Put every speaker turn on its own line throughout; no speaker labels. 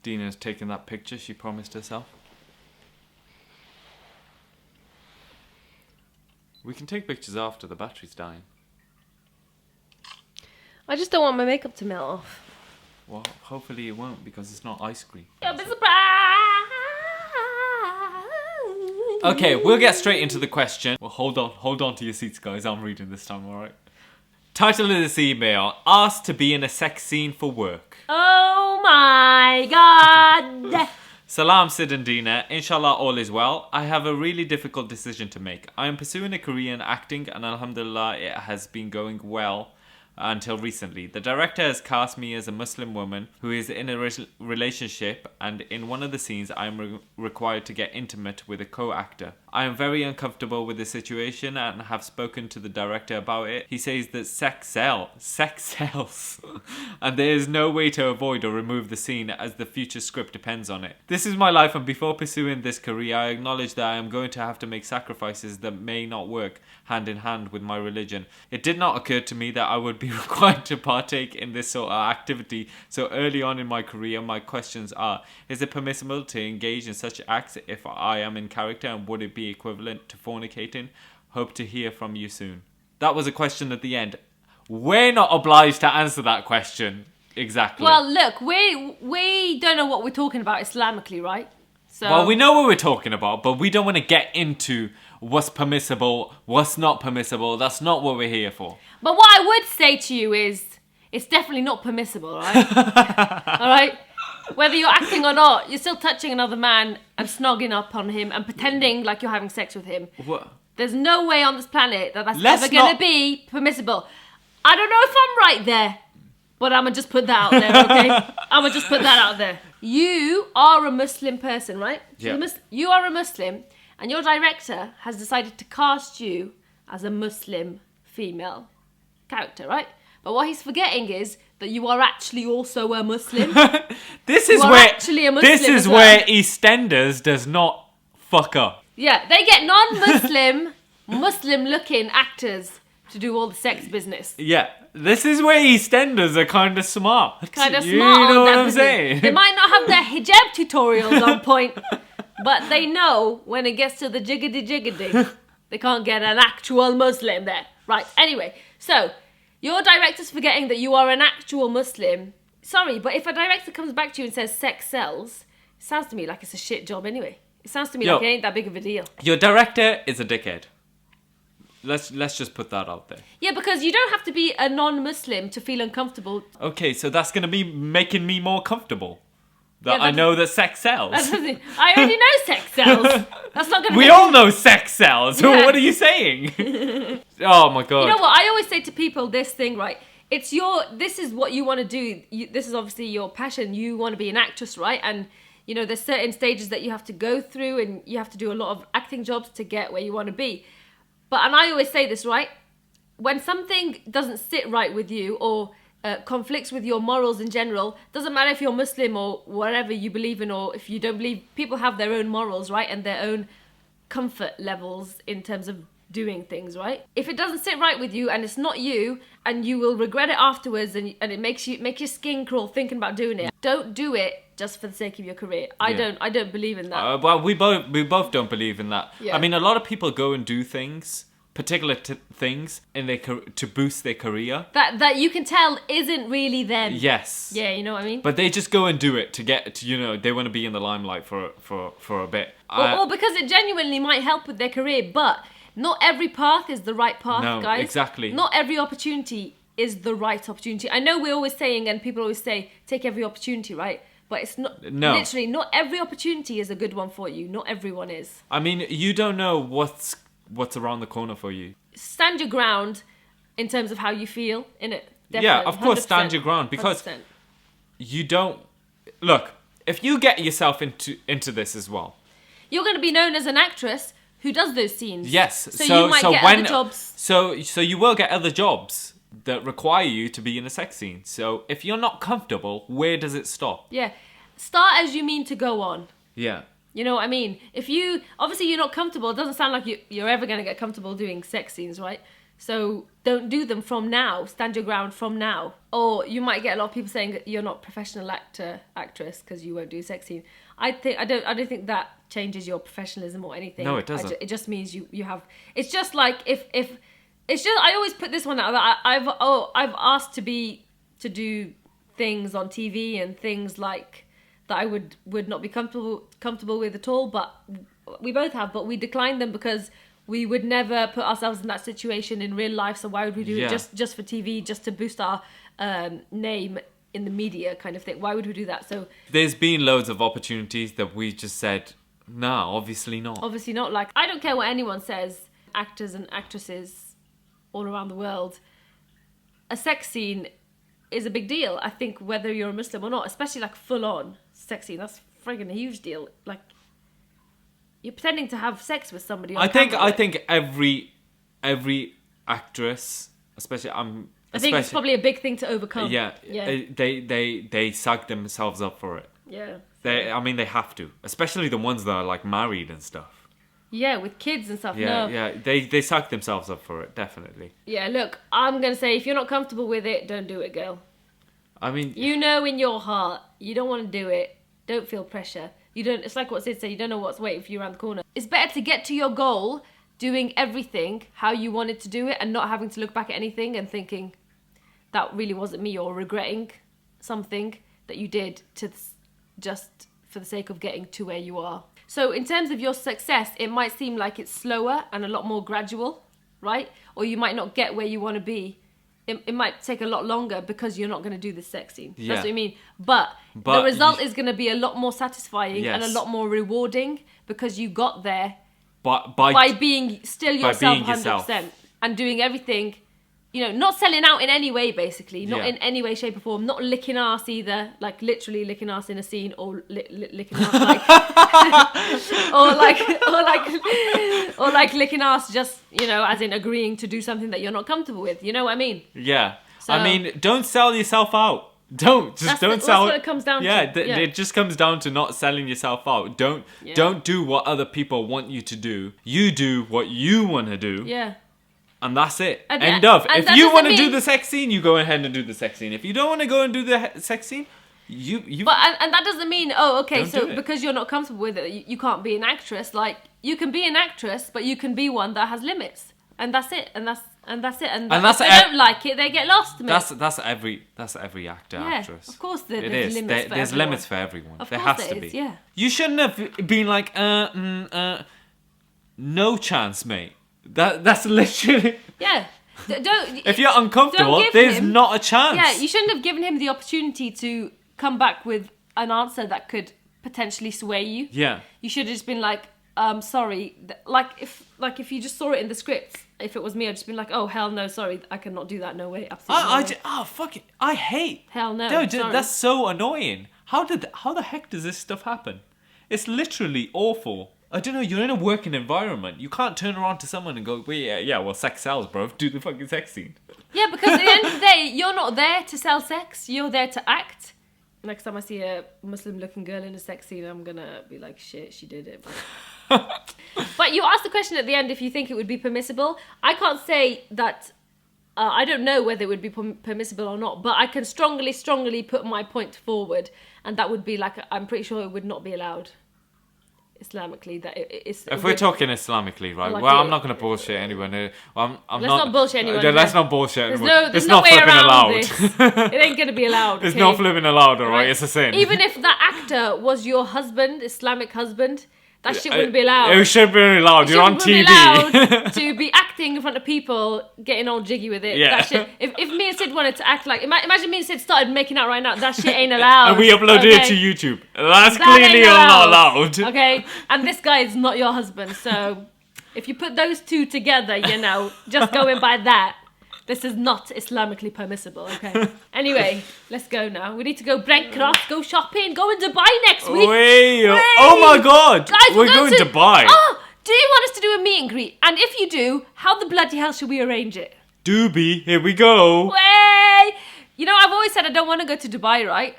Dina's taking that picture she promised herself. We can take pictures after the battery's dying.
I just don't want my makeup to melt off.
Well, hopefully it won't because it's not ice cream.
You'll be surprised.
Okay, we'll get straight into the question. Well, hold on to your seats, guys. I'm reading this time, alright? Title of this email, asked to be in a sex scene for work.
Oh my god.
Salam Sid and Dina, inshallah all is well. I have a really difficult decision to make. I am pursuing a career in acting and alhamdulillah it has been going well until recently. The director has cast me as a Muslim woman who is in a relationship, and in one of the scenes I am required to get intimate with a co-actor. I am very uncomfortable with the situation and have spoken to the director about it. He says that sex sells and there is no way to avoid or remove the scene as the future script depends on it. This is my life, and before pursuing this career I acknowledge that I am going to have to make sacrifices that may not work hand in hand with my religion. It did not occur to me that I would be required to partake in this sort of activity so early on in my career. My questions are, is it permissible to engage in such acts if I am in character, and would it be equivalent to fornicating? Hope to hear from you soon. That was a question at the end. We're not obliged to answer that question exactly.
Well, look, we don't know what we're talking about Islamically, right? So
well, we know what we're talking about, but we don't want to get into what's permissible, what's not permissible. That's not what we're here for.
But what I would say to you is, it's definitely not permissible, right? All right? Whether you're acting or not, you're still touching another man and snogging up on him and pretending like you're having sex with him.
What?
There's no way on this planet that that's ever going to be permissible. I don't know if I'm right there, but I'm going to just put that out there, okay? I'm going to just put that out there. You are a Muslim person, right?
Yeah.
You are a Muslim, and your director has decided to cast you as a Muslim female character, right? But what he's forgetting is that you are actually also a Muslim.
This is where EastEnders does not fuck up.
Yeah, they get non-Muslim, Muslim-looking actors to do all the sex business.
Yeah, this is where EastEnders are kind of smart.
Kind of smart.
You know what I'm saying?
They might not have their hijab tutorials on point, but they know when it gets to the jiggity, they can't get an actual Muslim there. Right, anyway, so your director's forgetting that you are an actual Muslim. Sorry, but if a director comes back to you and says sex sells, it sounds to me like it's a shit job anyway. It sounds to me like it ain't that big of a deal.
Your director is a dickhead. Let's just put that out there.
Yeah, because you don't have to be a non-Muslim to feel uncomfortable.
Okay, so that's going to be making me more comfortable. That I know that sex sells.
I already know sex sells. That's not going to
We all know sex sells.
Yeah.
What are you saying? Oh my god.
You know what? I always say to people this thing, right? This is what you want to do. This is obviously your passion. You want to be an actress, right? And, you know, there's certain stages that you have to go through and you have to do a lot of acting jobs to get where you want to be. And I always say this, right? When something doesn't sit right with you or conflicts with your morals in general, doesn't matter if you're Muslim or whatever you believe in, or if you don't believe, people have their own morals, right? And their own comfort levels in terms of doing things, right? If it doesn't sit right with you and it's not you, and you will regret it afterwards, and it makes your skin crawl thinking about doing it, don't do it just for the sake of your career. I don't believe in that.
Well, we both don't believe in that.
Yeah.
I mean, a lot of people go and do things, particular things in their to boost their career
that you can tell isn't really them.
Yes.
Yeah, you know what I mean?
But they just go and do it to get to, you know, they want to be in the limelight for a bit.
Or because it genuinely might help with their career, but not every path is the right path,
no,
guys.
Exactly.
Not every opportunity is the right opportunity. I know we're always saying, and people always say, take every opportunity, right? But it's not, literally, not every opportunity is a good one for you. Not everyone is.
I mean, you don't know what's around the corner for you.
Stand your ground in terms of how you feel, innit? Definitely,
yeah, of course,
100%,
stand your ground, because
100%.
You don't... Look, if you get yourself into this as well...
You're going to be known as an actress who does those scenes.
Yes.
So you might get other jobs.
So you will get other jobs that require you to be in a sex scene. So if you're not comfortable, where does it stop?
Yeah. Start as you mean to go on.
Yeah.
You know what I mean? If you... Obviously, you're not comfortable. It doesn't sound like you're ever going to get comfortable doing sex scenes, right? So don't do them from now. Stand your ground from now. Or you might get a lot of people saying you're not a professional actress because you won't do a sex scene. I don't think that changes your professionalism or anything.
No, it doesn't.
It just means you have. It's just like if it's just, I always put this one out that I've asked to do things on TV and things like that I would not be comfortable with at all. But we both have, but we declined them because we would never put ourselves in that situation in real life. So why would we do it just for TV, just to boost our name in the media kind of thing? Why would we do that? So
there's been loads of opportunities that we just said, no, obviously not.
Obviously not. Like, I don't care what anyone says, actors and actresses all around the world. A sex scene is a big deal. I think whether you're a Muslim or not, especially like full on sex scene, that's friggin' a huge deal. Like, you're pretending to have sex with somebody on camera.
I think every actress, especially
I think it's probably a big thing to overcome.
Yeah. They sag themselves up for it.
Yeah.
They have to, especially the ones that are like married and stuff.
Yeah, with kids and stuff.
Yeah,
no.
yeah, they sag themselves up for it, definitely.
Yeah, look, I'm gonna say if you're not comfortable with it, don't do it, girl.
I mean,
you know in your heart you don't want to do it. Don't feel pressure. You don't. It's like what Sid said. You don't know what's waiting for you around the corner. It's better to get to your goal doing everything how you wanted to do it and not having to look back at anything and thinking that really wasn't me, or regretting something that you did to just for the sake of getting to where you are. So in terms of your success, it might seem like it's slower and a lot more gradual, right? Or you might not get where you want to be. It might take a lot longer because you're not going to do the sex scene.
Yeah.
That's what I mean. But the result is going to be a lot more satisfying and a lot more rewarding because you got there by being still yourself 100% and doing everything. You know, not selling out in any way, basically. Not in any way, shape or form. Not licking ass either. Like, literally licking ass in a scene, or licking ass like... or like licking ass just, you know, as in agreeing to do something that you're not comfortable with. You know what I mean?
Yeah.
So,
I mean, don't sell yourself out. Don't sell.
That's what it comes down to.
It just comes down to not selling yourself out. Don't do what other people want you to do. You do what you want to do.
Yeah.
And that's it. End of. If you want to do the sex scene, you go ahead and do the sex scene. If you don't want to go and do the sex scene, you.
But and that doesn't mean so because you're not comfortable with it, you can't be an actress. Like, you can be an actress, but you can be one that has limits, and that's it. And that's it. And if they don't like it, they get lost.
That's every actor, actress.
Of course, there's
limits. There's limits for everyone. There has to be.
Yeah.
You shouldn't have been like, no chance, mate. That's literally...
Yeah.
If you're uncomfortable, there's not a chance.
Yeah, you shouldn't have given him the opportunity to come back with an answer that could potentially sway you.
Yeah. You
should have just been like, sorry. Like if you just saw it in the script, if it was me, I'd just been like, oh, hell no, sorry, I cannot do that, no way, absolutely no way.
Fuck it. I hate...
Hell no,
Dude,
sorry.
That's so annoying. How the heck does this stuff happen? It's literally awful. I don't know, you're in a working environment. You can't turn around to someone and go, well, sex sells, bro. Do the fucking sex scene.
Yeah, because at the end of the day, you're not there to sell sex. You're there to act. Next time I see a Muslim-looking girl in a sex scene, I'm going to be like, shit, she did it. But you asked the question at the end if you think it would be permissible. I can't say that... I don't know whether it would be permissible or not, but I can strongly put my point forward. And that would be like, I'm pretty sure it would not be allowed. Islamically, that it's.
If we're talking Islamically, right?
Like
I'm not going to bullshit anyone.
Let's not bullshit anyone.
Let's not bullshit anyone.
There's
it's
no
not
way
flipping
around
allowed.
This. It ain't going to be allowed.
It's not flipping allowed, alright?
Right?
It's a sin.
Even if that actor was your husband, Islamic husband, that shit wouldn't be allowed.
It should be allowed. You're on TV.
Be allowed to be acting in front of people, getting all jiggy with it.
Yeah.
That shit. If me and Sid wanted to act like, imagine me and Sid started making out right now. That shit ain't allowed.
And we uploaded it to YouTube. That's clearly not allowed.
Okay, and this guy is not your husband, so if you put those two together, just going by that, this is not Islamically permissible, okay? Anyway, let's go now. We need to go Brentcross, go shopping, go in Dubai next week.
Wait. Oh my god.
Guys,
we're going to Dubai.
Oh, do you want us to do a meet and greet? And if you do, how the bloody hell should we arrange it?
Doobie, here we go.
Way! I've always said I don't want to go to Dubai, right?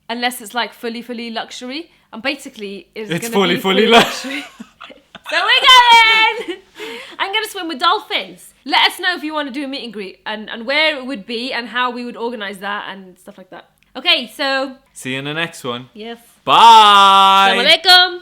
Unless it's like fully luxury. And basically, it's going to be fully luxury. So we're going! I'm going to swim with dolphins. Let us know if you want to do a meet and greet and where it would be and how we would organise that and stuff like that. Okay, so...
See you in the next one.
Yes.
Bye!
Assalamu alaikum.